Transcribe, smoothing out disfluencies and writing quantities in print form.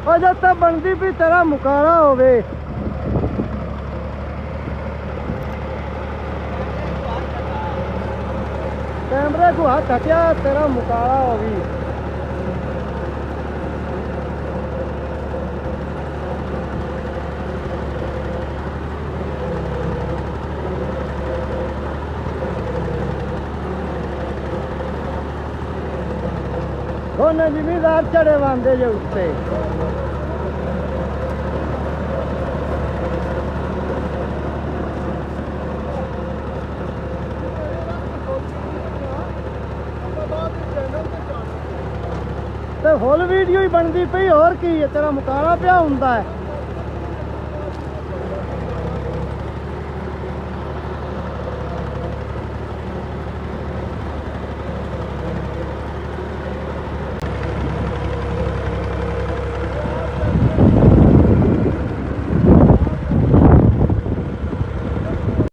ਉਹ ਜਦ ਤੱਕ ਬਣਦੀ ਵੀ ਤੇਰਾ ਮੁਕਾਲਾ ਹੋਵੇ। कैमरे को हाथ हटिया तेरा मुकाला होगी। दोनों जिमीदार चढ़े बांधे जो उससे फुल वीडियो ही बनती पई। होर की है तेरा मुकाला पिया हुंदा है।